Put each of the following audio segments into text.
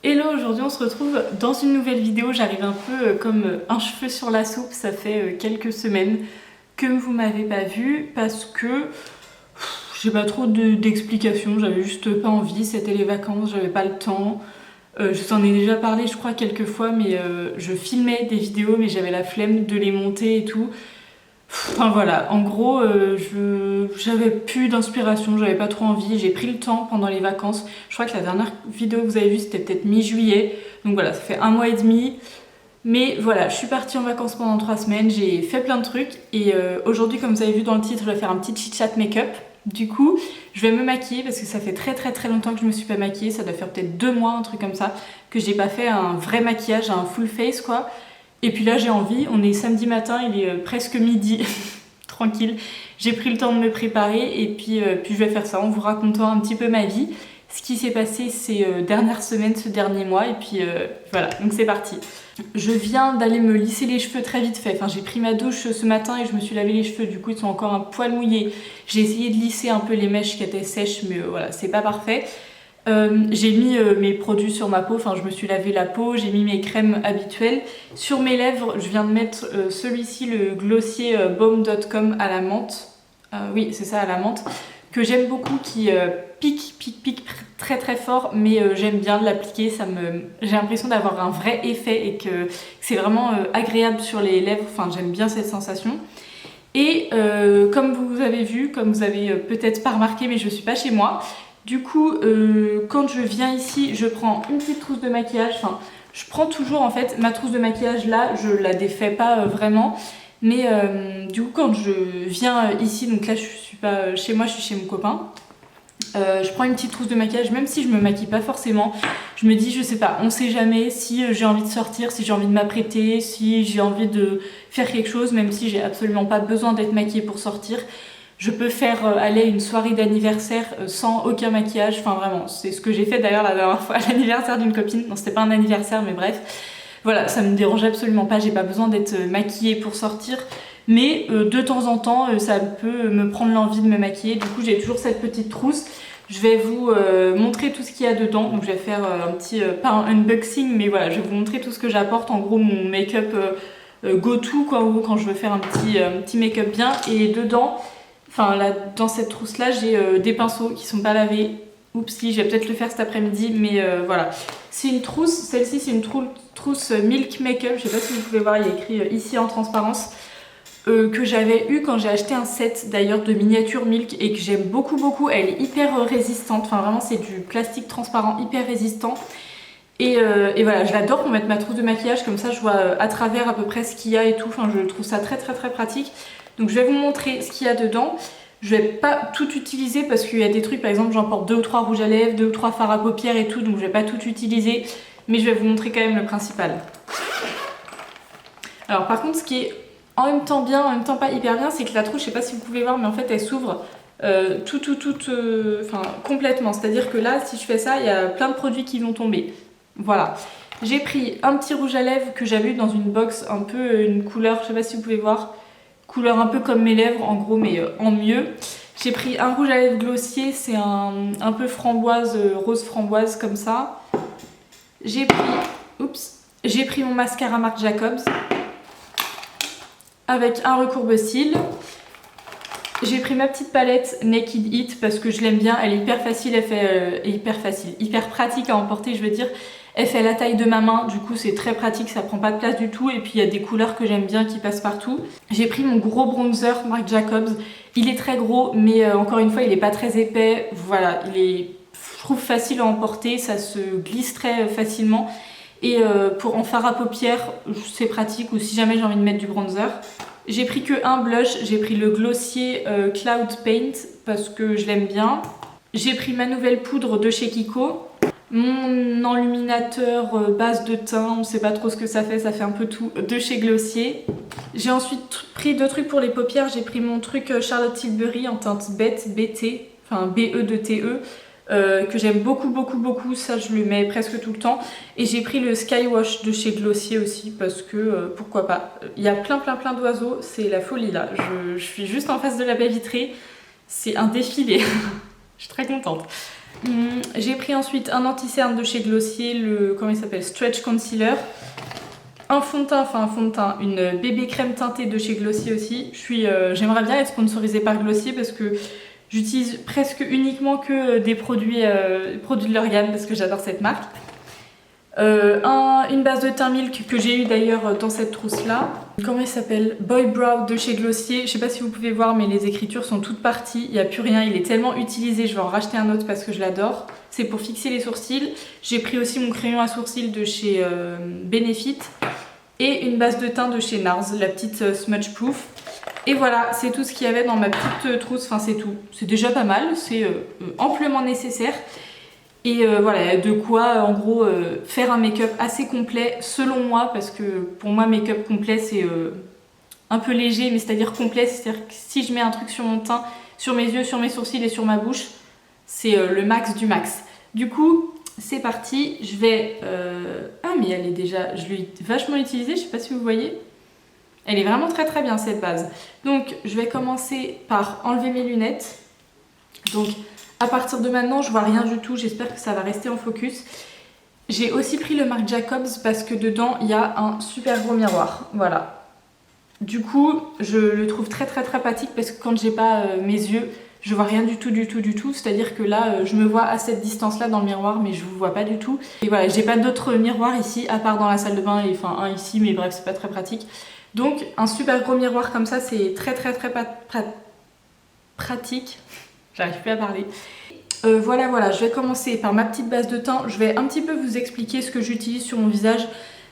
Hello, aujourd'hui on se retrouve dans une nouvelle vidéo. J'arrive un peu comme un cheveu sur la soupe. Ça fait quelques semaines que vous m'avez pas vu parce que j'ai pas trop d'explications. J'avais juste pas envie. C'était les vacances, j'avais pas le temps. Je t'en ai déjà parlé, je crois, quelques fois, mais je filmais des vidéos, mais j'avais la flemme de les monter et tout. Enfin voilà, en gros, j'avais plus d'inspiration, j'avais pas trop envie, j'ai pris le temps pendant les vacances. Je crois que la dernière vidéo que vous avez vue c'était peut-être mi-juillet, donc voilà, ça fait 1 mois et demi. Mais voilà, je suis partie en vacances pendant 3 semaines, j'ai fait plein de trucs et aujourd'hui, comme vous avez vu dans le titre, je vais faire un petit chit-chat make-up. Du coup, je vais me maquiller parce que ça fait très longtemps que je me suis pas maquillée, ça doit faire peut-être 2 mois, un truc comme ça, que j'ai pas fait un vrai maquillage, un full face quoi. Et puis là j'ai envie, on est samedi matin, il est presque midi, tranquille. J'ai pris le temps de me préparer et puis je vais faire ça en vous racontant un petit peu ma vie, ce qui s'est passé ces dernières semaines, ce dernier mois et puis voilà, donc c'est parti. Je viens d'aller me lisser les cheveux très vite fait, enfin j'ai pris ma douche ce matin et je me suis lavé les cheveux, du coup ils sont encore un poil mouillés. J'ai essayé de lisser un peu les mèches qui étaient sèches mais voilà, c'est pas parfait. J'ai mis mes produits sur ma peau, enfin je me suis lavé la peau, j'ai mis mes crèmes habituelles. Sur mes lèvres, je viens de mettre celui-ci, le glossier Balm.com à la menthe. Oui, c'est ça, à la menthe. Que j'aime beaucoup, qui pique très fort, mais j'aime bien de l'appliquer. J'ai l'impression d'avoir un vrai effet et que c'est vraiment agréable sur les lèvres. Enfin, j'aime bien cette sensation. Et comme vous avez vu, comme vous avez peut-être pas remarqué, mais je suis pas chez moi. Du coup, quand je viens ici, je prends une petite trousse de maquillage. Enfin, je prends toujours en fait ma trousse de maquillage là, je la défais pas vraiment. Mais du coup, quand je viens ici, donc là je suis pas chez moi, je suis chez mon copain. Je prends une petite trousse de maquillage, même si je me maquille pas forcément. Je me dis, je sais pas, on sait jamais si j'ai envie de sortir, si j'ai envie de m'apprêter, si j'ai envie de faire quelque chose, même si j'ai absolument pas besoin d'être maquillée pour sortir. Je peux faire aller une soirée d'anniversaire sans aucun maquillage, enfin vraiment, c'est ce que j'ai fait d'ailleurs la dernière fois à l'anniversaire d'une copine. Non, c'était pas un anniversaire, mais bref. Voilà, ça me dérange absolument pas, j'ai pas besoin d'être maquillée pour sortir. Mais de temps en temps, ça peut me prendre l'envie de me maquiller. Du coup, j'ai toujours cette petite trousse. Je vais vous montrer tout ce qu'il y a dedans. Donc je vais faire un petit, pas un unboxing, mais voilà, je vais vous montrer tout ce que j'apporte. En gros, mon make-up go-to, quoi, en gros, quand je veux faire un petit make-up bien. Et dedans, enfin là, dans cette trousse-là, j'ai des pinceaux qui sont pas lavés. Oupsie, je vais peut-être le faire cet après-midi, mais voilà. C'est une trousse, celle-ci c'est une trousse Milk Makeup. Je sais pas si vous pouvez voir, il y a écrit ici en transparence. Que j'avais eu quand j'ai acheté un set d'ailleurs de miniature Milk et que j'aime beaucoup. Elle est hyper résistante, enfin vraiment c'est du plastique transparent hyper résistant. Et voilà, je l'adore pour mettre ma trousse de maquillage, comme ça je vois à travers à peu près ce qu'il y a et tout. Enfin, je trouve ça très pratique. Donc je vais vous montrer ce qu'il y a dedans. Je vais pas tout utiliser parce qu'il y a des trucs, par exemple j'emporte 2 ou 3 rouges à lèvres, 2 ou 3 fards à paupières et tout, donc je vais pas tout utiliser. Mais je vais vous montrer quand même le principal. Alors par contre, ce qui est en même temps bien, en même temps pas hyper bien, c'est que la trousse, je sais pas si vous pouvez voir, mais en fait elle s'ouvre complètement. C'est-à-dire que là, si je fais ça, il y a plein de produits qui vont tomber. Voilà. J'ai pris un petit rouge à lèvres que j'avais eu dans une box, un peu une couleur, je sais pas si vous pouvez voir, couleur un peu comme mes lèvres en gros, mais en mieux. J'ai pris un rouge à lèvres glossier, c'est un peu framboise, rose framboise comme ça. J'ai pris mon mascara Marc Jacobs avec un recourbe-cils. J'ai pris ma petite palette Naked It parce que je l'aime bien, elle est hyper facile, hyper pratique à emporter, je veux dire. Elle fait la taille de ma main, du coup c'est très pratique, ça prend pas de place du tout et puis il y a des couleurs que j'aime bien qui passent partout. J'ai pris mon gros bronzer Marc Jacobs, il est très gros mais encore une fois il est pas très épais, voilà, il est, je trouve, facile à emporter, ça se glisse très facilement. Et pour en fard à paupières, c'est pratique, ou si jamais j'ai envie de mettre du bronzer. J'ai pris que un blush, j'ai pris le glossier Cloud Paint parce que je l'aime bien. J'ai pris ma nouvelle poudre de chez Kiko. Mon enluminateur base de teint, on sait pas trop ce que ça fait un peu tout, de chez Glossier. J'ai ensuite pris 2 trucs pour les paupières, j'ai pris mon truc Charlotte Tilbury en teinte bête, BT, enfin BE2TE. Que j'aime beaucoup, ça je le mets presque tout le temps. Et j'ai pris le Skywash de chez Glossier aussi parce que pourquoi pas. Il y a plein d'oiseaux, c'est la folie là. Je suis juste en face de la baie vitrée, c'est un défilé. Je suis très contente. J'ai pris ensuite un anti-cerne de chez Glossier, le comment il s'appelle, Stretch Concealer. Un fond de teint, une bébé crème teintée de chez Glossier aussi. J'aimerais bien être sponsorisée par Glossier parce que j'utilise presque uniquement que des produits de leur gamme parce que j'adore cette marque. Une base de teint Milk que j'ai eu d'ailleurs dans cette trousse là. Comment il s'appelle? Boy Brow de chez Glossier. Je sais pas si vous pouvez voir mais les écritures sont toutes parties. Il n'y a plus rien, il est tellement utilisé. Je vais en racheter un autre parce que je l'adore. C'est pour fixer les sourcils. J'ai pris aussi mon crayon à sourcils de chez Benefit. Et une base de teint de chez NARS, la petite Smudge Proof. Et voilà, c'est tout ce qu'il y avait dans ma petite trousse. Enfin c'est tout. C'est déjà pas mal, c'est amplement nécessaire. Et voilà, de quoi en gros faire un make-up assez complet selon moi, parce que pour moi make-up complet c'est un peu léger, mais c'est-à-dire complet, c'est-à-dire que si je mets un truc sur mon teint, sur mes yeux, sur mes sourcils et sur ma bouche, c'est le max du max. Du coup, c'est parti, je vais... Ah mais elle est déjà... Je l'ai vachement utilisée, je sais pas si vous voyez. Elle est vraiment très très bien cette base. Donc je vais commencer par enlever mes lunettes. Donc... à partir de maintenant, je vois rien du tout, j'espère que ça va rester en focus. J'ai aussi pris le Marc Jacobs parce que dedans, il y a un super gros miroir. Voilà. Du coup, je le trouve très très très pratique parce que quand j'ai pas mes yeux, je vois rien du tout. C'est-à-dire que là, je me vois à cette distance-là dans le miroir, mais je vous vois pas du tout. Et voilà, j'ai pas d'autres miroirs ici, à part dans la salle de bain, et enfin un ici, mais bref, c'est pas très pratique. Donc, un super gros miroir comme ça, c'est très très très pratique. J'arrive plus à parler. Voilà, je vais commencer par ma petite base de teint. Je vais un petit peu vous expliquer ce que j'utilise sur mon visage.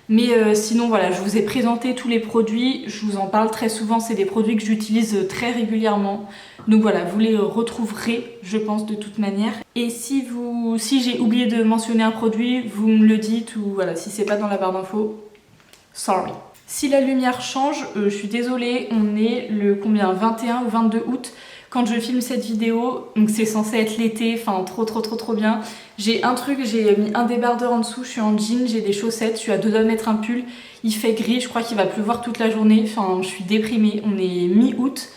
Mais sinon, voilà, je vous ai présenté tous les produits. Je vous en parle très souvent. C'est des produits que j'utilise très régulièrement. Donc voilà, vous les retrouverez, je pense, de toute manière. Et si j'ai oublié de mentionner un produit, vous me le dites. Ou voilà, si c'est pas dans la barre d'infos, sorry. Si la lumière change, je suis désolée. On est le combien, 21 ou 22 août. Quand je filme cette vidéo, donc c'est censé être l'été, enfin trop bien. J'ai un truc, j'ai mis un débardeur en dessous, je suis en jean, j'ai des chaussettes, je suis à deux doigts de mettre un pull, il fait gris, je crois qu'il va pleuvoir toute la journée, enfin je suis déprimée, on est mi-août,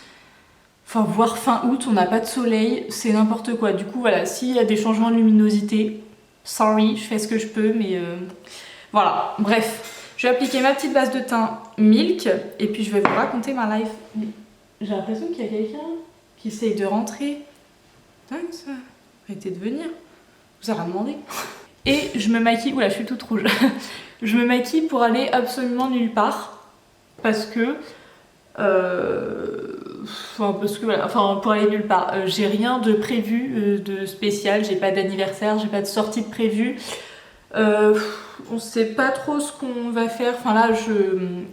enfin voire fin août, on n'a pas de soleil, c'est n'importe quoi. Du coup voilà, s'il y a des changements de luminosité, sorry, je fais ce que je peux, mais voilà, bref. Je vais appliquer ma petite base de teint Milk, et puis je vais vous raconter ma life. J'ai l'impression qu'il y a quelqu'un qui essaye de rentrer. Dingue ça. Arrêtez de venir. Vous avez demandé. Et je me maquille. Oula, je suis toute rouge. Je me maquille pour aller absolument nulle part. Parce que. Voilà. Enfin, pour aller nulle part. J'ai rien de prévu de spécial. J'ai pas d'anniversaire. J'ai pas de sortie de prévu. On sait pas trop ce qu'on va faire. Enfin là,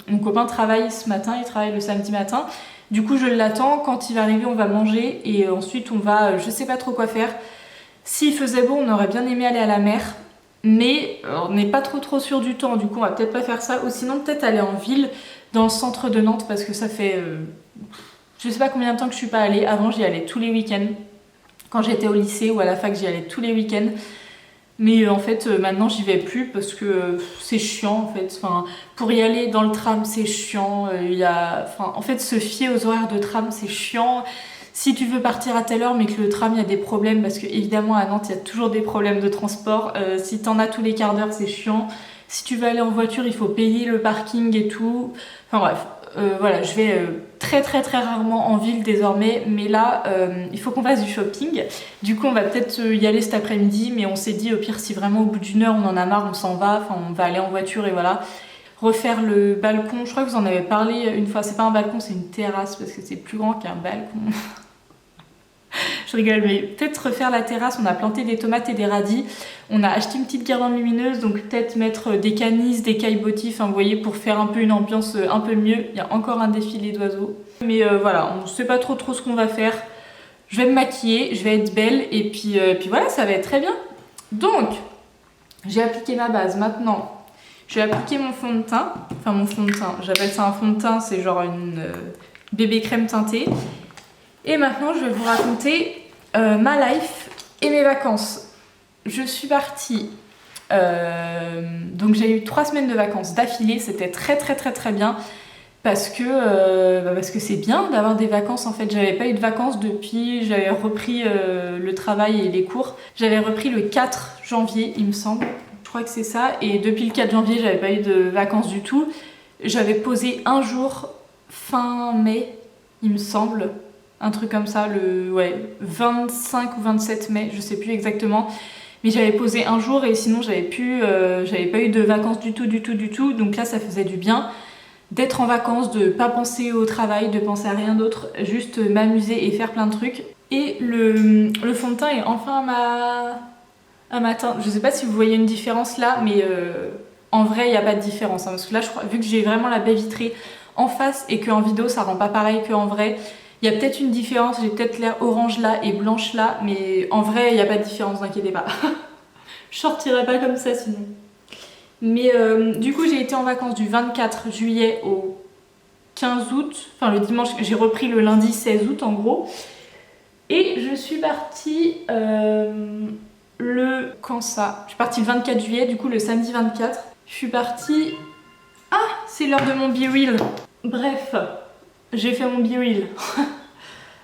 mon copain travaille ce matin. Il travaille le samedi matin. Du coup je l'attends, quand il va arriver on va manger et ensuite on va, je sais pas trop quoi faire. S'il faisait beau on aurait bien aimé aller à la mer, mais on n'est pas trop sûr du temps, du coup on va peut-être pas faire ça, ou sinon peut-être aller en ville, dans le centre de Nantes, parce que ça fait, je sais pas combien de temps que je suis pas allée. Avant j'y allais tous les week-ends, quand j'étais au lycée ou à la fac j'y allais tous les week-ends. Mais en fait maintenant j'y vais plus parce que c'est chiant en fait, enfin, pour y aller dans le tram c'est chiant, en fait se fier aux horaires de tram c'est chiant. Si tu veux partir à telle heure mais que le tram il y a des problèmes, parce que évidemment à Nantes il y a toujours des problèmes de transport, si t'en as tous les quarts d'heure c'est chiant. Si tu veux aller en voiture il faut payer le parking et tout, enfin bref. Voilà, je vais très rarement en ville désormais, mais là il faut qu'on fasse du shopping. Du coup on va peut-être y aller cet après-midi, mais on s'est dit au pire si vraiment au bout d'une heure on en a marre, on s'en va, enfin on va aller en voiture et voilà. Refaire le balcon, je crois que vous en avez parlé une fois, c'est pas un balcon c'est une terrasse parce que c'est plus grand qu'un balcon. Je rigole, mais peut-être refaire la terrasse. On a planté des tomates et des radis. On a acheté une petite guirlande lumineuse, donc peut-être mettre des canisses, des caillebotis, enfin vous voyez, pour faire un peu une ambiance un peu mieux. Il y a encore un défilé d'oiseaux. Mais voilà, on sait pas trop ce qu'on va faire. Je vais me maquiller, je vais être belle, et puis voilà, ça va être très bien. Donc, j'ai appliqué ma base. Maintenant, je vais appliquer mon fond de teint. Enfin, mon fond de teint, j'appelle ça un fond de teint, c'est genre une bébé crème teintée. Et maintenant, je vais vous raconter ma life et mes vacances. Je suis partie, donc j'ai eu 3 semaines de vacances d'affilée, c'était très bien. parce que c'est bien d'avoir des vacances. En fait, j'avais pas eu de vacances depuis, j'avais repris le travail et les cours. J'avais repris le 4 janvier, il me semble. Je crois que c'est ça. Et depuis le 4 janvier, j'avais pas eu de vacances du tout. J'avais posé un jour fin mai, il me semble. Un truc comme ça, le 25 ou 27 mai, je sais plus exactement. Mais j'avais posé un jour et sinon j'avais pas eu de vacances du tout. Donc là, ça faisait du bien d'être en vacances, de pas penser au travail, de penser à rien d'autre, juste m'amuser et faire plein de trucs. Et le fond de teint est enfin à ma teinte. Je sais pas si vous voyez une différence là, mais en vrai, il n'y a pas de différence. Hein, parce que là, je crois, vu que j'ai vraiment la baie vitrée en face et qu'en vidéo, ça rend pas pareil qu'en vrai, il y a peut-être une différence. J'ai peut-être l'air orange là et blanche là, mais en vrai, il n'y a pas de différence, ne vous inquiétez pas. Je sortirai pas comme ça sinon. Mais du coup, j'ai été en vacances du 24 juillet au 15 août. Enfin, le dimanche, j'ai repris le lundi 16 août en gros. Et je suis partie quand ça? Je suis partie le 24 juillet, du coup le samedi 24. Je suis partie... Ah, c'est l'heure de mon BeReal. Bref, j'ai fait mon BeReal.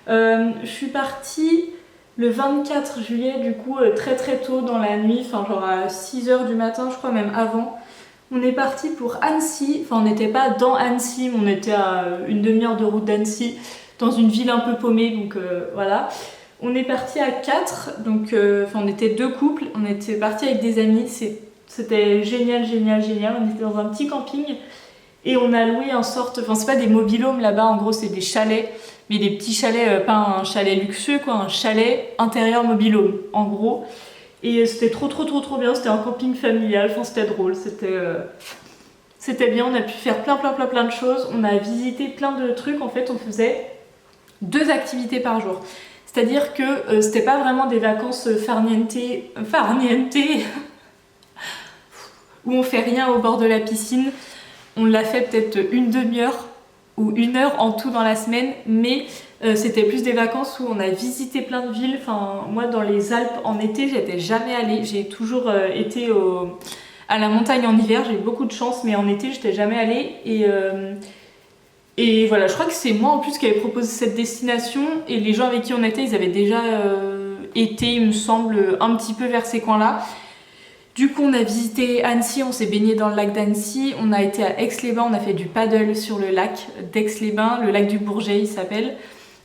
Je suis partie le 24 juillet, du coup très très tôt dans la nuit, enfin genre à 6h du matin, je crois même avant. On est parti pour Annecy, enfin on n'était pas dans Annecy, mais on était à une demi-heure de route d'Annecy, dans une ville un peu paumée, donc voilà. On est parti à 4, donc on était 2 couples, on était parti avec des amis, c'était génial. On était dans un petit camping et on a loué en sorte, enfin c'est pas des mobil-homes là-bas, en gros c'est des chalets, mais des petits chalets, pas un chalet luxueux quoi, un chalet intérieur mobil-home en gros. Et c'était trop bien, c'était un camping familial, enfin c'était drôle, c'était bien, on a pu faire plein de choses, on a visité plein de trucs, en fait on faisait 2 activités par jour. C'est-à-dire que c'était pas vraiment des vacances farniente où on fait rien au bord de la piscine. On l'a fait peut-être une demi-heure ou 1 heure en tout dans la semaine, mais c'était plus des vacances où on a visité plein de villes. Enfin, moi dans les Alpes en été, j'étais jamais allée. J'ai toujours été à la montagne en hiver, j'ai eu beaucoup de chance, mais en été j'étais jamais allée. Et voilà, je crois que c'est moi en plus qui avais proposé cette destination et les gens avec qui on était, ils avaient déjà été, il me semble, un petit peu vers ces coins-là. Du coup, on a visité Annecy, on s'est baigné dans le lac d'Annecy, on a été à Aix-les-Bains, on a fait du paddle sur le lac d'Aix-les-Bains, le lac du Bourget il s'appelle.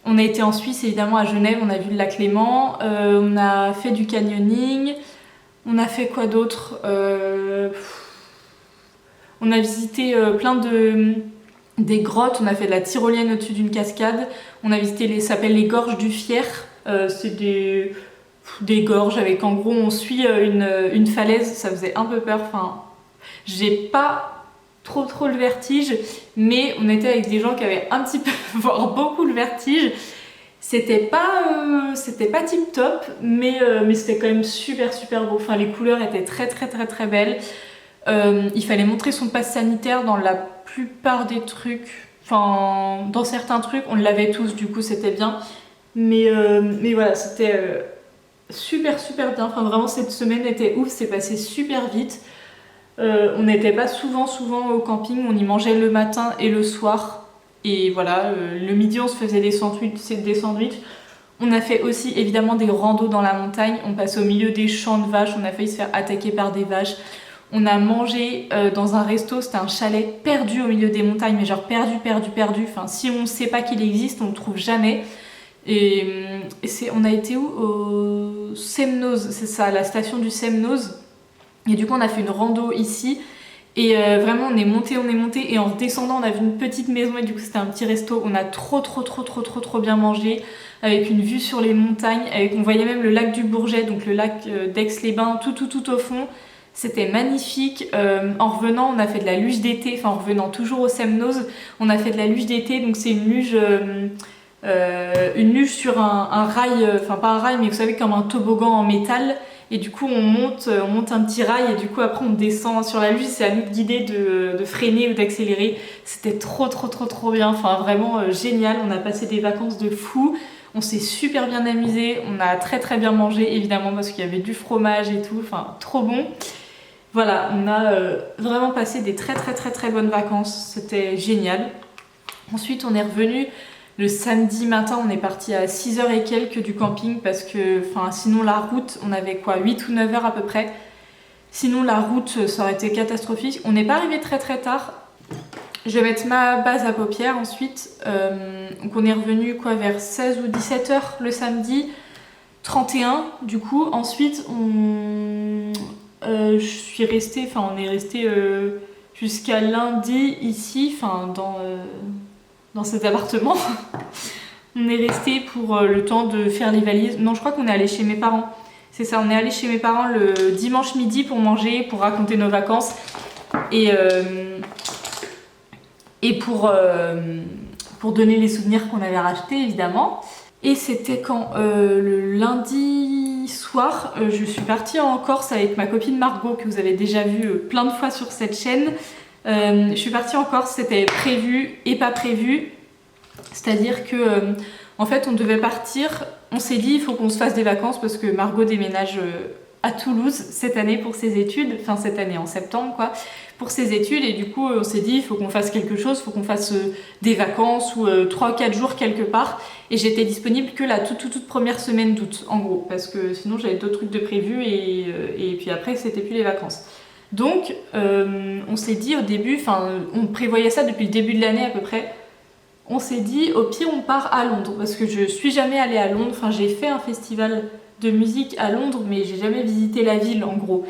On a été en Suisse, évidemment à Genève, on a vu le lac Léman, on a fait du canyoning, on a fait quoi d'autre On a visité plein des grottes, on a fait de la tyrolienne au-dessus d'une cascade, on a visité ça s'appelle les gorges du Fier, c'est des gorges avec en gros on suit une falaise, ça faisait un peu peur, enfin j'ai pas trop le vertige, mais on était avec des gens qui avaient un petit peu, voire beaucoup le vertige. C'était pas tip top, mais c'était quand même super beau, enfin les couleurs étaient très belles. Il fallait montrer son passe sanitaire dans la plupart des trucs, enfin dans certains trucs on l'avait tous, du coup c'était bien, mais voilà, c'était super bien, enfin vraiment cette semaine était ouf, c'est passé super vite. On n'était pas souvent au camping, on y mangeait le matin et le soir, et voilà, le midi on se faisait des sandwichs. On a fait aussi évidemment des randos dans la montagne, on passait au milieu des champs de vaches, on a failli se faire attaquer par des vaches. On a mangé dans un resto, c'était un chalet perdu au milieu des montagnes, mais genre perdu. Enfin, si on ne sait pas qu'il existe, on ne le trouve jamais. Et on a été où? Au Semnoz, c'est ça, la station du Semnoz. Et du coup, on a fait une rando ici. Et vraiment, on est monté. Et en descendant, on a vu une petite maison. Et du coup, c'était un petit resto. On a trop bien mangé. Avec une vue sur les montagnes. On voyait même le lac du Bourget, donc le lac d'Aix-les-Bains, tout au fond. C'était magnifique. En revenant, on a fait de la luge d'été. Enfin, en revenant toujours au Semnoz, on a fait de la luge d'été. Donc, c'est une luge sur un rail, enfin pas un rail, mais vous savez, comme un toboggan en métal. Et du coup, on monte un petit rail et du coup, après, on descend sur la luge. C'est à nous de guider, de freiner ou d'accélérer. C'était trop bien. Enfin, vraiment génial. On a passé des vacances de fou. On s'est super bien amusé. On a très bien mangé, évidemment, parce qu'il y avait du fromage et tout. Enfin, trop bon. Voilà, on a vraiment passé des très bonnes vacances, c'était génial. Ensuite, on est revenu le samedi matin, on est parti à 6h et quelques du camping parce que sinon la route, on avait quoi, 8 ou 9 heures à peu près. Sinon la route, ça aurait été catastrophique. On n'est pas arrivé très très tard. Je vais mettre ma base à paupières ensuite. Donc on est revenu quoi, vers 16 ou 17 heures le samedi 31 du coup. Ensuite on est resté jusqu'à lundi ici, dans cet appartement. On est resté pour le temps de faire les valises. Non, je crois qu'on est allé chez mes parents. C'est ça, on est allé chez mes parents le dimanche midi pour manger, pour raconter nos vacances et pour donner les souvenirs qu'on avait rachetés évidemment. Et c'était quand le lundi soir, je suis partie en Corse avec ma copine Margot, que vous avez déjà vu plein de fois sur cette chaîne. Je suis partie en Corse, c'était prévu et pas prévu. C'est-à-dire que en fait on devait partir, on s'est dit il faut qu'on se fasse des vacances parce que Margot déménage à Toulouse cette année pour ses études, enfin cette année en septembre quoi, pour ses études, et du coup on s'est dit il faut qu'on fasse quelque chose, il faut qu'on fasse des vacances ou 3 ou 4 jours quelque part, et j'étais disponible que la toute première semaine d'août en gros, parce que sinon j'avais d'autres trucs de prévus et puis après c'était plus les vacances. Donc on s'est dit au début, on prévoyait ça depuis le début de l'année à peu près, on s'est dit au pire on part à Londres, parce que je suis jamais allée à Londres, j'ai fait un festival de musique à Londres mais j'ai jamais visité la ville en gros.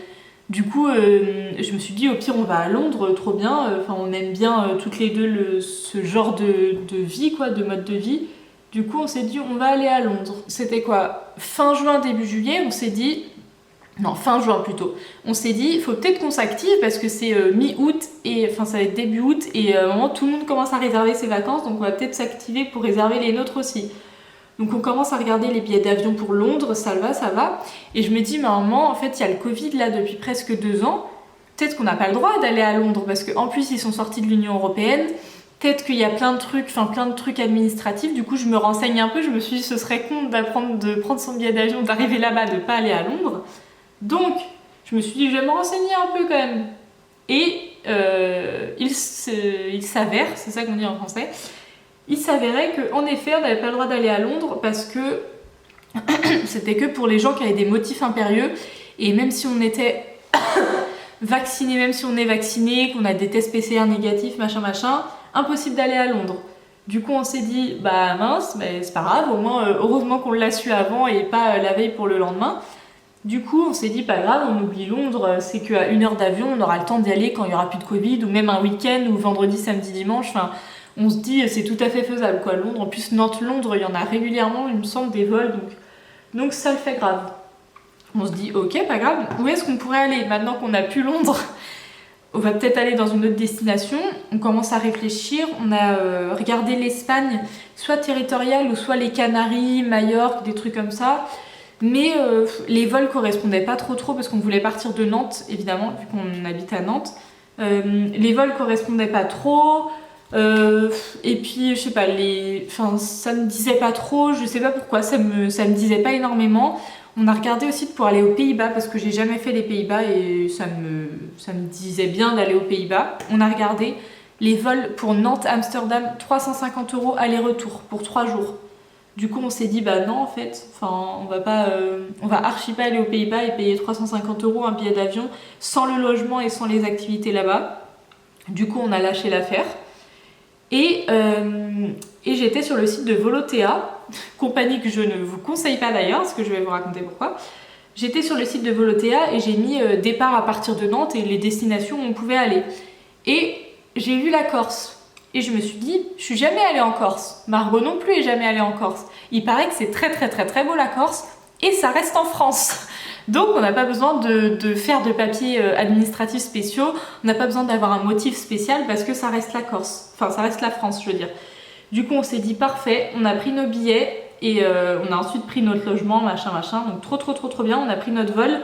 Du coup je me suis dit au pire on va à Londres, trop bien, on aime bien toutes les deux ce genre de vie quoi, de mode de vie. Du coup on s'est dit on va aller à Londres. C'était quoi, fin juin début juillet, on s'est dit non, fin juin plutôt. On s'est dit, il faut peut-être qu'on s'active parce que c'est mi-août, et ça va être début août, et à un moment tout le monde commence à réserver ses vacances, donc on va peut-être s'activer pour réserver les nôtres aussi. Donc on commence à regarder les billets d'avion pour Londres, ça va. Et je me dis, mais à un moment, en fait, il y a le Covid là depuis presque 2 ans, peut-être qu'on n'a pas le droit d'aller à Londres, parce qu'en plus ils sont sortis de l'Union Européenne, peut-être qu'il y a plein de trucs administratifs. Du coup je me renseigne un peu, je me suis dit, ce serait con de prendre son billet d'avion, d'arriver là-bas, de pas aller à Londres. Donc, je me suis dit, je vais me renseigner un peu quand même. Et il s'avère, c'est ça qu'on dit en français, il s'avérait qu'en effet, on n'avait pas le droit d'aller à Londres parce que c'était que pour les gens qui avaient des motifs impérieux. Et même si on était vacciné, même si on est vacciné, qu'on a des tests PCR négatifs, machin, impossible d'aller à Londres. Du coup, on s'est dit, bah mince, mais c'est pas grave, au moins, heureusement qu'on l'a su avant et pas la veille pour le lendemain. Du coup, on s'est dit, pas grave, on oublie Londres, c'est qu'à 1 heure d'avion, on aura le temps d'y aller quand il n'y aura plus de Covid, ou même un week-end, ou vendredi, samedi, dimanche. On se dit, c'est tout à fait faisable, quoi. Londres, en plus, Nantes-Londres, il y en a régulièrement, il me semble, des vols, donc ça le fait grave. On se dit, ok, pas grave, où est-ce qu'on pourrait aller maintenant qu'on n'a plus Londres? On va peut-être aller dans une autre destination. On commence à réfléchir, on a regardé l'Espagne, soit territoriale, ou soit les Canaries, Majorque, des trucs comme ça. Mais les vols correspondaient pas trop parce qu'on voulait partir de Nantes, évidemment, vu qu'on habite à Nantes. Les vols correspondaient pas trop, et puis je sais pas, ça me disait pas trop, je sais pas pourquoi, ça me disait pas énormément. On a regardé aussi pour aller aux Pays-Bas, parce que j'ai jamais fait les Pays-Bas et ça me disait bien d'aller aux Pays-Bas. On a regardé les vols pour Nantes-Amsterdam, 350 € aller-retour pour 3 jours. Du coup, on s'est dit, bah non, en fait, on va archi pas aller aux Pays-Bas et payer 350 € un billet d'avion sans le logement et sans les activités là-bas. Du coup, on a lâché l'affaire. Et j'étais sur le site de Volotea, compagnie que je ne vous conseille pas d'ailleurs, parce que je vais vous raconter pourquoi. J'étais sur le site de Volotea et j'ai mis départ à partir de Nantes et les destinations où on pouvait aller. Et j'ai vu la Corse. Et je me suis dit, je suis jamais allée en Corse. Margot non plus est jamais allée en Corse. Il paraît que c'est très très très très beau la Corse, et ça reste en France. Donc on n'a pas besoin de faire de papiers administratifs spéciaux, on n'a pas besoin d'avoir un motif spécial parce que ça reste la Corse. Enfin ça reste la France, je veux dire. Du coup on s'est dit parfait, on a pris nos billets et on a ensuite pris notre logement, machin. Donc trop bien, on a pris notre vol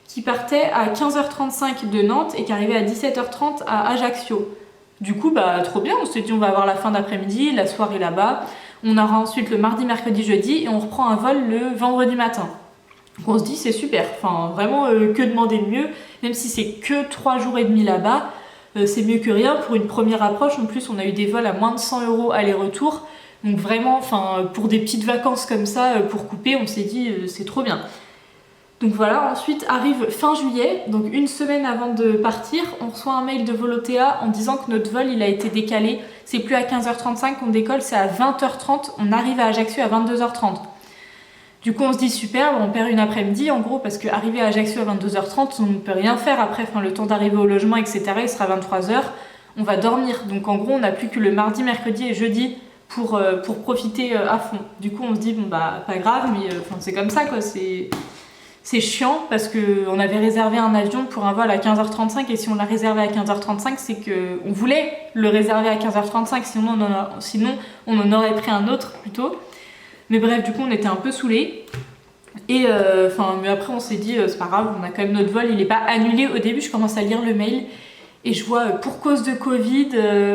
qui partait à 15h35 de Nantes et qui arrivait à 17h30 à Ajaccio. Du coup, trop bien, on s'est dit on va avoir la fin d'après-midi, la soirée là-bas. On aura ensuite le mardi, mercredi, jeudi et on reprend un vol le vendredi matin. Donc on se dit c'est super, vraiment que demander de mieux, même si c'est que 3 jours et demi là-bas, c'est mieux que rien. Pour une première approche, en plus, on a eu des vols à moins de 100 € aller-retour. Donc vraiment, pour des petites vacances comme ça, pour couper, on s'est dit c'est trop bien. Donc voilà, ensuite arrive fin juillet, donc une semaine avant de partir, on reçoit un mail de Volotea en disant que notre vol il a été décalé. C'est plus à 15h35 qu'on décolle, c'est à 20h30, on arrive à Ajaccio à 22h30. Du coup on se dit super, on perd une après-midi en gros parce qu'arriver à Ajaccio à 22h30, on ne peut rien faire après, le temps d'arriver au logement etc. il sera 23h, on va dormir. Donc en gros on n'a plus que le mardi, mercredi et jeudi pour profiter à fond. Du coup on se dit bon bah pas grave, mais c'est comme ça quoi, c'est chiant parce qu'on avait réservé un avion pour un vol à 15h35 et si on l'a réservé à 15h35 c'est qu'on voulait le réserver à 15h35 sinon on en aurait pris un autre plutôt. Mais bref, du coup on était un peu saoulés. Et mais après on s'est dit c'est pas grave, on a quand même notre vol, il est pas annulé. Au début je commence à lire le mail et je vois pour cause de Covid,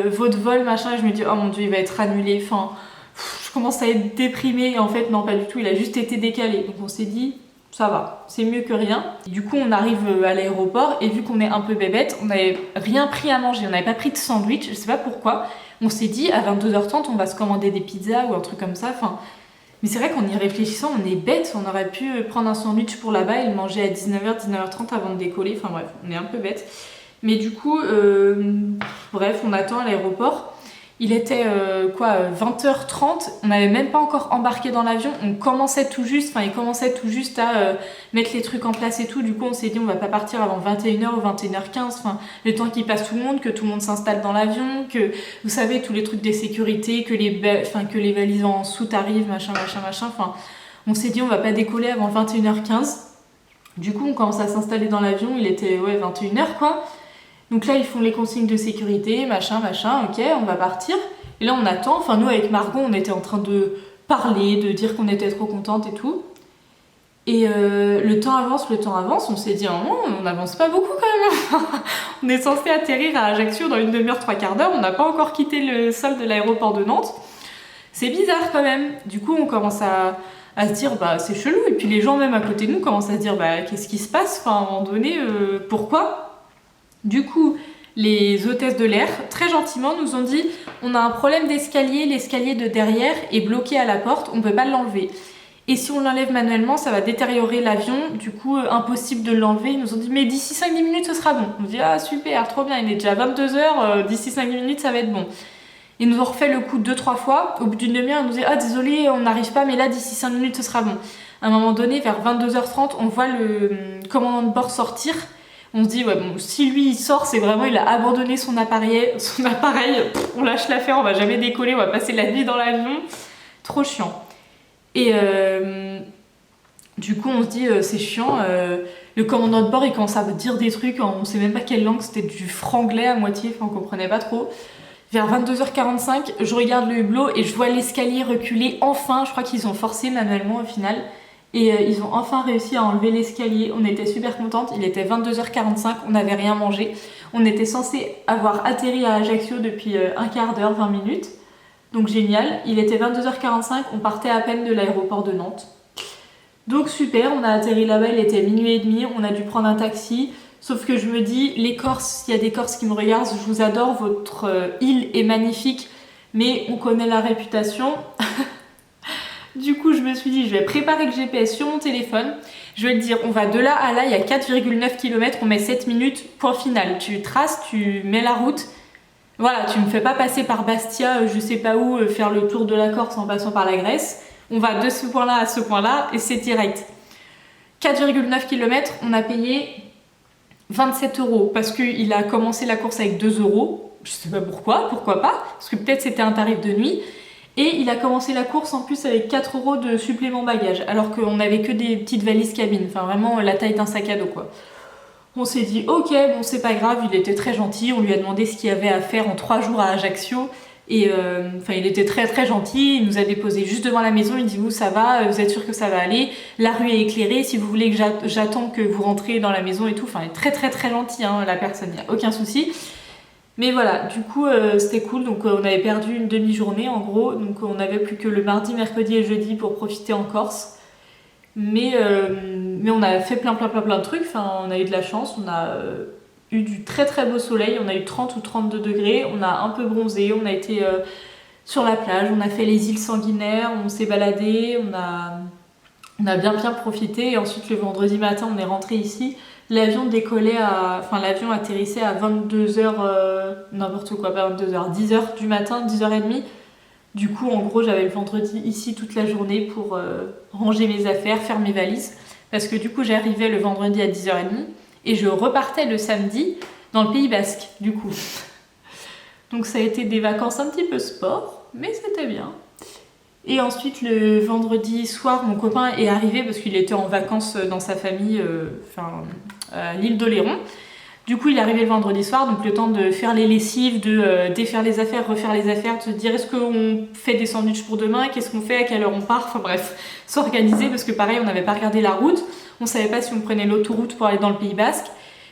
votre vol machin, et je me dis oh mon dieu il va être annulé. Je commence à être déprimée et en fait non pas du tout, il a juste été décalé. Donc on s'est dit ça va, c'est mieux que rien. Du coup on arrive à l'aéroport et vu qu'on est un peu bébête, on n'avait rien pris à manger, on n'avait pas pris de sandwich, je sais pas pourquoi. On s'est dit à 22h30 on va se commander des pizzas ou un truc comme ça. Mais c'est vrai qu'en y réfléchissant on est bête, on aurait pu prendre un sandwich pour là-bas et le manger à 19h, 19h30 avant de décoller. Bref, on est un peu bête. Mais du coup, bref, on attend à l'aéroport. Il était 20h30, on n'avait même pas encore embarqué dans l'avion, il commençait tout juste à mettre les trucs en place et tout. Du coup on s'est dit on va pas partir avant 21h ou 21h15, le temps qu'il passe tout le monde, que tout le monde s'installe dans l'avion, que vous savez tous les trucs des sécurités, que les valises en soute arrivent, machin. On s'est dit on va pas décoller avant 21h15. Du coup on commence à s'installer dans l'avion, il était 21h quoi. Donc là, ils font les consignes de sécurité, machin, ok, on va partir. Et là, on attend. Nous, avec Margot, on était en train de parler, de dire qu'on était trop contente et tout. Et le temps avance, on s'est dit, oh, on n'avance pas beaucoup quand même. On est censé atterrir à Ajaccio dans une demi-heure, 3/4 d'heure. On n'a pas encore quitté le sol de l'aéroport de Nantes. C'est bizarre quand même. Du coup, on commence à se dire, c'est chelou. Et puis les gens même à côté de nous commencent à se dire, qu'est-ce qui se passe ? À un moment donné, pourquoi ? Du coup, les hôtesses de l'air, très gentiment, nous ont dit on a un problème d'escalier, l'escalier de derrière est bloqué à la porte, on ne peut pas l'enlever. Et si on l'enlève manuellement, ça va détériorer l'avion, du coup, impossible de l'enlever. Ils nous ont dit mais d'ici 5-10 minutes, ce sera bon. On dit ah super, trop bien, il est déjà 22h, d'ici 5-10 minutes, ça va être bon. Ils nous ont refait le coup 2-3 fois. Au bout d'une demi-heure, ils nous dit ah désolé, on n'arrive pas, mais là, d'ici 5 minutes, ce sera bon. À un moment donné, vers 22h30, on voit le commandant de bord sortir. On se dit, si lui il sort, c'est vraiment, il a abandonné son appareil, on lâche l'affaire, on va jamais décoller, on va passer la nuit dans l'avion. Trop chiant. Et du coup, on se dit, c'est chiant. Le commandant de bord, il commence à dire des trucs, on sait même pas quelle langue, c'était du franglais à moitié, on comprenait pas trop. Vers 22h45, je regarde le hublot et je vois l'escalier reculer enfin. Je crois qu'ils ont forcé manuellement au final. Et ils ont enfin réussi à enlever l'escalier. On était super contentes. Il était 22h45, on n'avait rien mangé. On était censé avoir atterri à Ajaccio depuis un quart d'heure, 20 minutes. Donc génial. Il était 22h45, on partait à peine de l'aéroport de Nantes. Donc super, on a atterri là-bas, il était 00h30, on a dû prendre un taxi. Sauf que je me dis, les Corses, s'il y a des Corses qui me regardent, je vous adore, votre île est magnifique, mais on connaît la réputation. Du coup, je me suis dit, je vais préparer le GPS sur mon téléphone. Je vais le dire, on va de là à là, il y a 4,9 km, on met 7 minutes, point final. Tu traces, tu mets la route. Voilà, tu me fais pas passer par Bastia, je sais pas où, faire le tour de la Corse en passant par la Grèce. On va de ce point-là à ce point-là et c'est direct. 4,9 km, on a payé 27 € parce qu'il a commencé la course avec 2 €. Je sais pas pourquoi pas, parce que peut-être c'était un tarif de nuit. Et il a commencé la course en plus avec 4 € de supplément bagage, alors qu'on n'avait que des petites valises cabine, vraiment la taille d'un sac à dos quoi. On s'est dit ok, bon c'est pas grave, il était très gentil, on lui a demandé ce qu'il y avait à faire en 3 jours à Ajaccio, et il était très très gentil, il nous a déposé juste devant la maison, il dit vous ça va, vous êtes sûr que ça va aller, la rue est éclairée, si vous voulez que j'attends que vous rentrez dans la maison et tout, il est très très très gentil la personne, il n'y a aucun souci. Mais voilà, du coup c'était cool, donc on avait perdu une demi-journée en gros, donc on avait plus que le mardi, mercredi et jeudi pour profiter en Corse. Mais on a fait plein de trucs, on a eu de la chance, on a eu du très très beau soleil, on a eu 30 ou 32 degrés, on a un peu bronzé, on a été sur la plage, on a fait les îles Sanguinaires, on s'est baladé, on a bien profité. Et ensuite le vendredi matin on est rentré ici. L'avion l'avion atterrissait à 22h, n'importe quoi, pas 22h, 10h du matin, 10h30. Du coup en gros j'avais le vendredi ici toute la journée pour ranger mes affaires, faire mes valises. Parce que du coup j'arrivais le vendredi à 10h30 et je repartais le samedi dans le Pays Basque du coup. Donc ça a été des vacances un petit peu sport, mais c'était bien. Et ensuite le vendredi soir, mon copain est arrivé parce qu'il était en vacances dans sa famille, à l'île d'Oléron. Du coup il est arrivé le vendredi soir, donc le temps de faire les lessives, de défaire les affaires, refaire les affaires, de se dire est-ce qu'on fait des sandwichs pour demain, qu'est-ce qu'on fait, à quelle heure on part, enfin bref, s'organiser parce que pareil on n'avait pas regardé la route, on savait pas si on prenait l'autoroute pour aller dans le Pays Basque.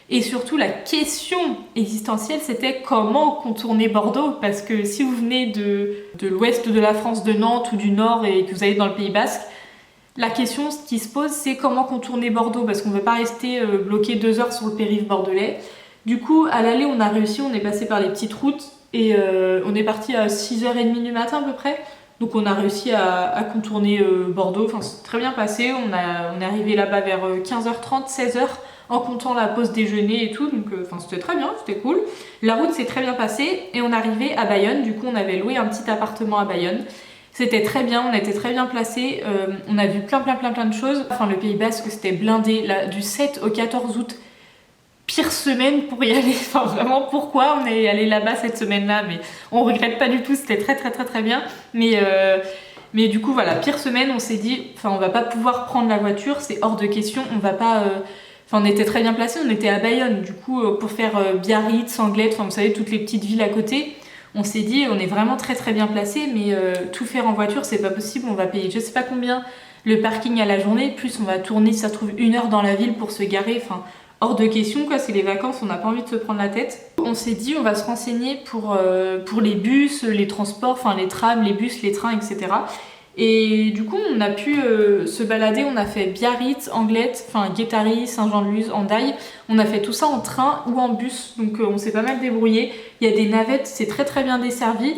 Et surtout, la question existentielle, c'était comment contourner Bordeaux. Parce que si vous venez de l'ouest de la France, de Nantes ou du nord et que vous allez dans le Pays Basque, la question qui se pose, c'est comment contourner Bordeaux. Parce qu'on ne veut pas rester bloqué 2 heures sur le périph' bordelais. Du coup, à l'aller, on a réussi, on est passé par les petites routes et on est parti à 6h30 du matin à peu près. Donc on a réussi à contourner Bordeaux. Enfin, c'est très bien passé. On est arrivé là-bas vers 15h30, 16h. En comptant la pause déjeuner et tout, donc c'était très bien, c'était cool. La route s'est très bien passée et on arrivait à Bayonne, du coup on avait loué un petit appartement à Bayonne. C'était très bien, on était très bien placés, on a vu plein de choses. Enfin le Pays Basque c'était blindé, là, du 7 au 14 août, pire semaine pour y aller. Enfin vraiment pourquoi on est allé là-bas cette semaine-là, mais on regrette pas du tout, c'était très bien. Mais du coup voilà, pire semaine, on s'est dit, on va pas pouvoir prendre la voiture, c'est hors de question, on va pas... on était très bien placés, on était à Bayonne, du coup pour faire Biarritz, Anglette, vous savez toutes les petites villes à côté, on s'est dit on est vraiment très bien placés, mais tout faire en voiture c'est pas possible, on va payer je sais pas combien le parking à la journée, plus on va tourner si ça se trouve 1 heure dans la ville pour se garer, hors de question quoi, c'est les vacances, on n'a pas envie de se prendre la tête. On s'est dit on va se renseigner pour les bus, les transports, les trams, les bus, les trains, etc. Et du coup, on a pu se balader, on a fait Biarritz, Anglette, Guétary, Saint-Jean-de-Luz, Hendaye. On a fait tout ça en train ou en bus, donc on s'est pas mal débrouillé. Il y a des navettes, c'est très bien desservi.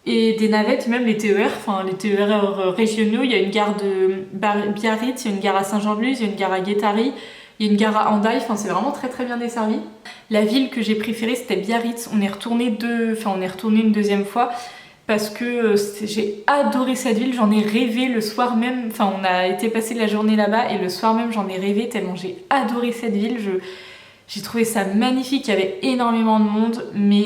Et des navettes, même les TER, les TER régionaux, il y a une gare de Biarritz, il y a une gare à Saint-Jean-de-Luz, il y a une gare à Guétary, il y a une gare à Hendaye, c'est vraiment très bien desservi. La ville que j'ai préférée, c'était Biarritz. On est retourné une deuxième fois. Parce que j'ai adoré cette ville, j'en ai rêvé le soir même, on a été passer la journée là-bas et le soir même j'en ai rêvé tellement j'ai adoré cette ville, j'ai trouvé ça magnifique, il y avait énormément de monde, mais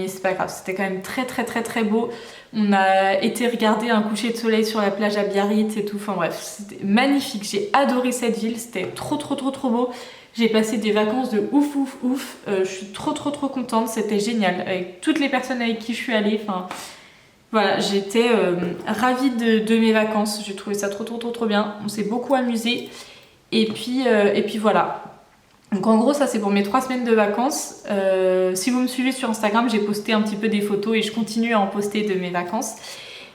c'est pas grave, c'était quand même très beau. On a été regarder un coucher de soleil sur la plage à Biarritz et tout, bref, c'était magnifique, j'ai adoré cette ville, c'était trop beau. J'ai passé des vacances de ouf, je suis trop contente, c'était génial, avec toutes les personnes avec qui je suis allée, voilà, j'étais ravie de mes vacances, j'ai trouvé ça trop bien, on s'est beaucoup amusé et puis voilà. Donc en gros ça c'est pour mes 3 semaines de vacances. Si vous me suivez sur Instagram, j'ai posté un petit peu des photos et je continue à en poster de mes vacances.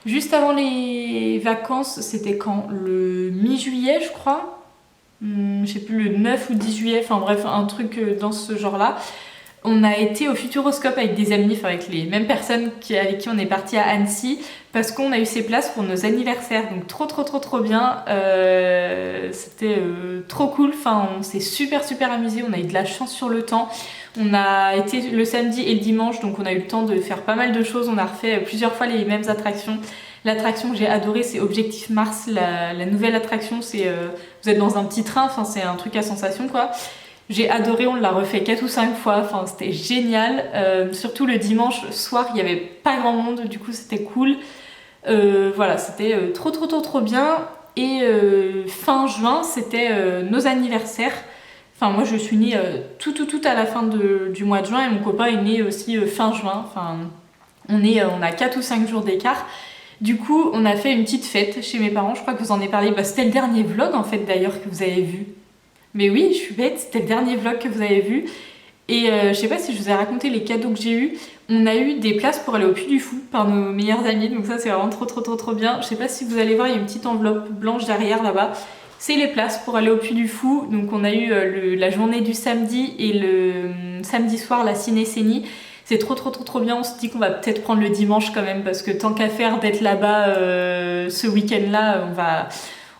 Juste avant les vacances, c'était quand? Le mi-juillet je crois, je sais plus, le 9 ou 10 juillet, bref un truc dans ce genre là. On a été au Futuroscope avec des amis, avec les mêmes personnes avec qui on est parti à Annecy, parce qu'on a eu ces places pour nos anniversaires, donc trop bien. C'était trop cool, on s'est super amusé, on a eu de la chance sur le temps. On a été le samedi et le dimanche, donc on a eu le temps de faire pas mal de choses, on a refait plusieurs fois les mêmes attractions. L'attraction que j'ai adorée, c'est Objectif Mars, la nouvelle attraction, c'est vous êtes dans un petit train, c'est un truc à sensation quoi. J'ai adoré, on l'a refait 4 ou 5 fois, c'était génial. Surtout le dimanche soir, il n'y avait pas grand monde, du coup c'était cool. Voilà, c'était trop bien. Et fin juin, c'était nos anniversaires. Moi je suis née tout à la fin du mois de juin et mon copain est né aussi fin juin. On a 4 ou 5 jours d'écart. Du coup, on a fait une petite fête chez mes parents, je crois que vous en avez parlé. C'était le dernier vlog en fait d'ailleurs que vous avez vu. Mais oui, je suis bête, c'était le dernier vlog que vous avez vu. Et je sais pas si je vous ai raconté les cadeaux que j'ai eu. On a eu des places pour aller au Puy du Fou par nos meilleurs amis, donc ça c'est vraiment trop bien. Je sais pas si vous allez voir, il y a une petite enveloppe blanche derrière là-bas. c'est les places pour aller au Puy du Fou. Donc on a eu la journée du samedi et le samedi soir la ciné-cénie. C'est trop bien, on se dit qu'on va peut-être prendre le dimanche quand même parce que tant qu'à faire d'être là-bas ce week-end-là,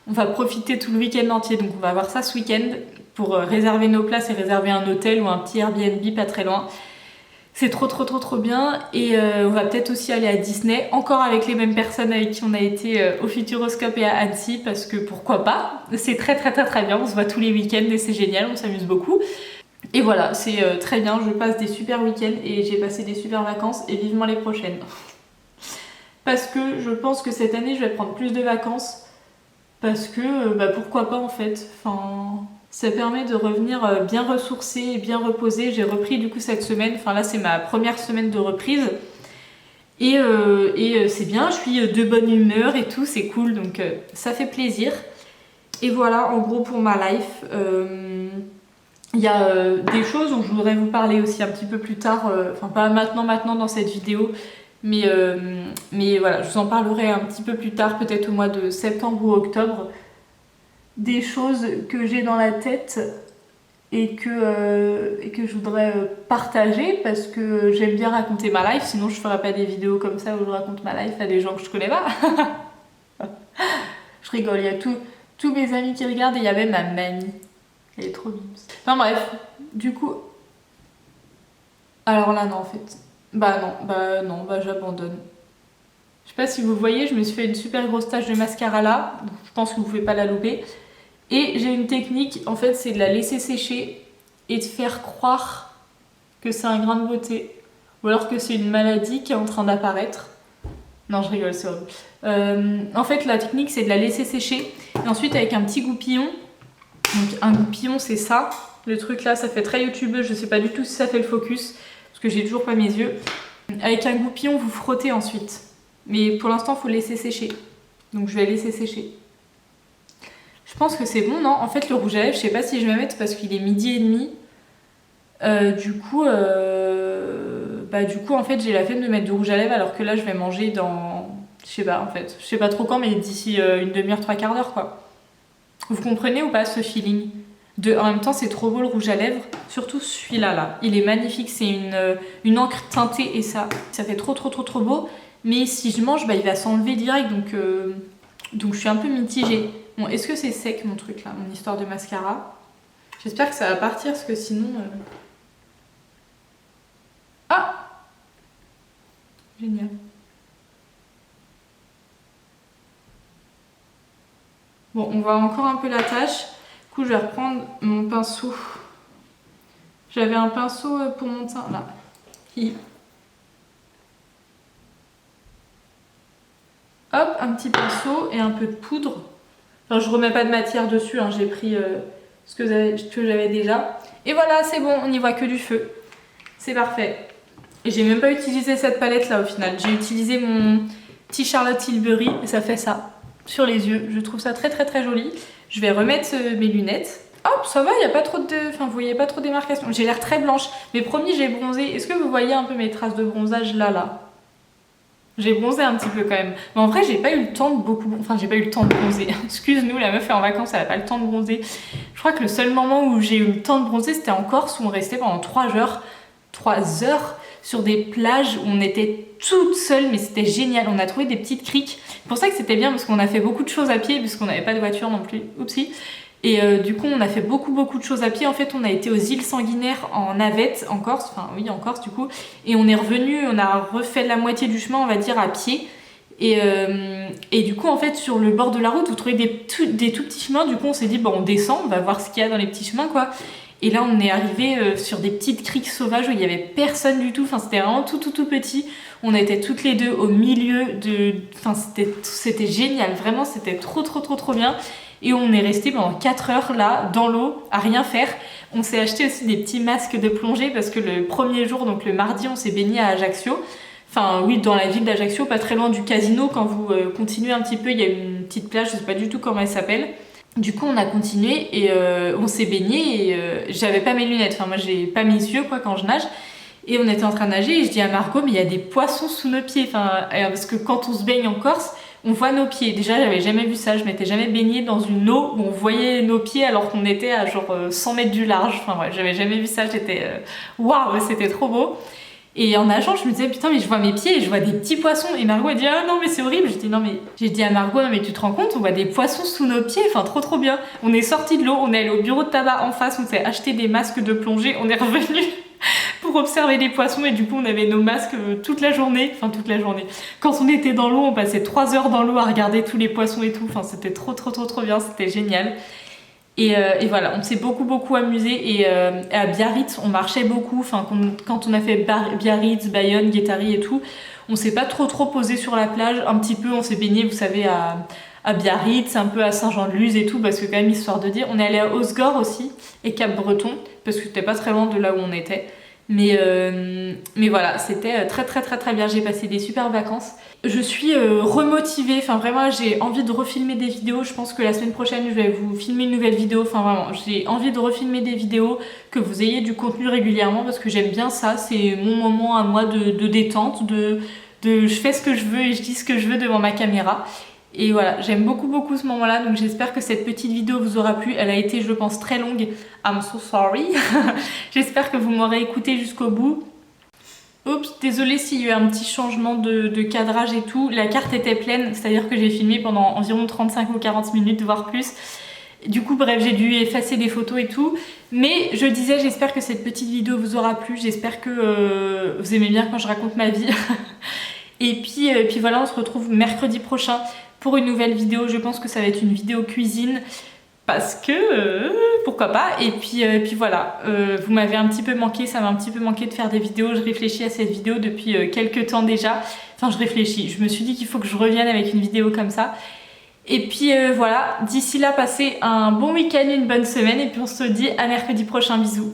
on va profiter tout le week-end entier. Donc on va voir ça ce week-end pour réserver nos places et réserver un hôtel ou un petit Airbnb pas très loin. C'est trop bien et on va peut-être aussi aller à Disney, encore avec les mêmes personnes avec qui on a été au Futuroscope et à Annecy parce que pourquoi pas. C'est très bien, on se voit tous les week-ends et c'est génial, on s'amuse beaucoup. Et voilà, c'est très bien, je passe des super week-ends et j'ai passé des super vacances et vivement les prochaines. Parce que je pense que cette année je vais prendre plus de vacances parce que pourquoi pas en fait. Enfin, ça permet de revenir bien ressourcée et bien reposée. J'ai repris du coup cette semaine, enfin là c'est ma première semaine de reprise. Et c'est bien, je suis de bonne humeur et tout, c'est cool, donc ça fait plaisir. Et voilà en gros pour ma life. Il y a des choses dont je voudrais vous parler aussi un petit peu plus tard, enfin pas maintenant dans cette vidéo, mais voilà, je vous en parlerai un petit peu plus tard, peut-être au mois de septembre ou octobre. Des choses que j'ai dans la tête et que je voudrais partager parce que j'aime bien raconter ma life, sinon je ferais pas des vidéos comme ça où je raconte ma life à des gens que je connais pas. Je rigole, il y a tous mes amis qui regardent et il y a même ma mamie. Elle est trop mimes. Enfin bref, du coup... Alors là non en fait. J'abandonne. Je sais pas si vous voyez, je me suis fait une super grosse tache de mascara là. Je pense que vous pouvez pas la louper. Et j'ai une technique, en fait, c'est de la laisser sécher et de faire croire que c'est un grain de beauté. Ou alors que c'est une maladie qui est en train d'apparaître. Non, je rigole, c'est horrible. En fait, la technique, c'est de la laisser sécher. Et ensuite, avec un petit goupillon. Donc, un goupillon, c'est ça. Le truc là, ça fait très youtubeuse. Je sais pas du tout si ça fait le focus. Parce que j'ai toujours pas mes yeux. Avec un goupillon, vous frottez ensuite. Mais pour l'instant, il faut laisser sécher. Donc, je vais laisser sécher. Je pense que c'est bon, non? En fait, le rouge à lèvres, je sais pas si je vais mettre parce qu'il est 12h30. Du coup, en fait, j'ai la flemme de mettre du rouge à lèvres alors que là, je vais manger dans... Je sais pas, en fait. Je sais pas trop quand, mais d'ici une demi-heure, 3/4 d'heure, quoi. Vous comprenez ou pas ce feeling? En même temps, c'est trop beau le rouge à lèvres. Surtout celui-là, là. Il est magnifique. C'est une encre teintée et ça fait trop beau. Mais si je mange, il va s'enlever direct. Donc, je suis un peu mitigée. Bon, est-ce que c'est sec mon truc là, mon histoire de mascara? J'espère que ça va partir parce que sinon... Ah! Génial. Bon, on voit encore un peu la tache. Du coup, je vais reprendre mon pinceau. J'avais un pinceau pour mon teint, là. Hop, un petit pinceau et un peu de poudre. Enfin, je remets pas de matière dessus, hein, j'ai pris ce que j'avais déjà. Et voilà, c'est bon, on n'y voit que du feu. C'est parfait. Et j'ai même pas utilisé cette palette là au final. J'ai utilisé mon petit Charlotte Tilbury et ça fait ça sur les yeux. Je trouve ça très joli. Je vais remettre mes lunettes. Hop, ça va, il n'y a pas trop de... Enfin, vous voyez pas trop de démarcation. J'ai l'air très blanche. Mais promis, j'ai bronzé. Est-ce que vous voyez un peu mes traces de bronzage là? J'ai bronzé un petit peu quand même. Mais en vrai, j'ai pas eu le temps de j'ai pas eu le temps de bronzer. Excuse-nous, la meuf est en vacances, elle a pas le temps de bronzer. Je crois que le seul moment où j'ai eu le temps de bronzer, c'était en Corse, où on restait pendant 3 heures sur des plages où on était toutes seules, mais c'était génial. On a trouvé des petites criques. C'est pour ça que c'était bien, parce qu'on a fait beaucoup de choses à pied, puisqu'on n'avait pas de voiture non plus. Oupsie. Et du coup, on a fait beaucoup de choses à pied. En fait, on a été aux îles Sanguinaires en navette, en Corse. Enfin, oui, en Corse, du coup. Et on est revenu, on a refait la moitié du chemin, on va dire, à pied. Et du coup, en fait, sur le bord de la route, vous trouvez des tout petits chemins. Du coup, on s'est dit, bon, on descend, on va voir ce qu'il y a dans les petits chemins, quoi. Et là, on est arrivé sur des petites criques sauvages où il n'y avait personne du tout. Enfin, c'était vraiment tout petit. On était toutes les deux au milieu de... Enfin, c'était génial. Vraiment, c'était trop bien. Et on est resté pendant 4 heures là, dans l'eau, à rien faire. On s'est acheté aussi des petits masques de plongée parce que le premier jour, donc le mardi, on s'est baigné à Ajaccio. Enfin, oui, dans la ville d'Ajaccio, pas très loin du casino. Quand vous continuez un petit peu, il y a une petite plage, je sais pas du tout comment elle s'appelle. Du coup, on a continué et on s'est baigné et j'avais pas mes lunettes. Enfin, moi, j'ai pas mes yeux quoi quand je nage. Et on était en train de nager et je dis à Margot, mais il y a des poissons sous nos pieds. Enfin, parce que quand on se baigne en Corse, on voit nos pieds. Déjà, j'avais jamais vu ça, je m'étais jamais baignée dans une eau où on voyait nos pieds alors qu'on était à genre 100 mètres du large. Enfin ouais, j'avais jamais vu ça, j'étais waouh, c'était trop beau. Et en nageant, je me disais putain, mais je vois mes pieds et je vois des petits poissons. Et Margot a dit ah non, mais c'est horrible. J'ai dit à Margot, non, mais tu te rends compte, on voit des poissons sous nos pieds, enfin trop bien. On est sorti de l'eau, on est allé au bureau de tabac en face, on s'est acheté des masques de plongée, on est revenu pour observer les poissons et du coup on avait nos masques toute la journée. Quand on était dans l'eau, on passait 3 heures dans l'eau à regarder tous les poissons et tout. Enfin, c'était trop bien, c'était génial. Et voilà, on s'est beaucoup amusé et à Biarritz on marchait beaucoup, enfin quand on a fait Biarritz, Bayonne, Guétari et tout, on s'est pas trop posé sur la plage, un petit peu on s'est baigné vous savez à Biarritz, un peu à Saint-Jean-de-Luz et tout, parce que quand même histoire de dire, on est allé à Osgore aussi et Cap-Breton, parce que c'était pas très loin de là où on était. Mais voilà, c'était très bien, j'ai passé des super vacances. Je suis remotivée, enfin vraiment j'ai envie de refilmer des vidéos, je pense que la semaine prochaine je vais vous filmer une nouvelle vidéo, enfin vraiment j'ai envie de refilmer des vidéos, que vous ayez du contenu régulièrement parce que j'aime bien ça, c'est mon moment à moi de détente, je fais ce que je veux et je dis ce que je veux devant ma caméra. Et voilà, j'aime beaucoup ce moment-là, donc j'espère que cette petite vidéo vous aura plu. Elle a été, je pense, très longue. I'm so sorry. J'espère que vous m'aurez écouté jusqu'au bout. Oups, désolée s'il y a eu un petit changement de cadrage et tout. La carte était pleine, c'est-à-dire que j'ai filmé pendant environ 35 ou 40 minutes, voire plus. Du coup, bref, j'ai dû effacer des photos et tout. Mais je disais, j'espère que cette petite vidéo vous aura plu. J'espère que vous aimez bien quand je raconte ma vie. Et puis voilà, on se retrouve mercredi prochain pour une nouvelle vidéo. Je pense que ça va être une vidéo cuisine parce que pourquoi pas. Et puis voilà, vous m'avez un petit peu manqué, ça m'a un petit peu manqué de faire des vidéos. Je réfléchis à cette vidéo depuis quelques temps déjà. Enfin, je me suis dit qu'il faut que je revienne avec une vidéo comme ça. Et puis voilà, d'ici là, passez un bon week-end, une bonne semaine et puis on se dit à mercredi prochain, bisous.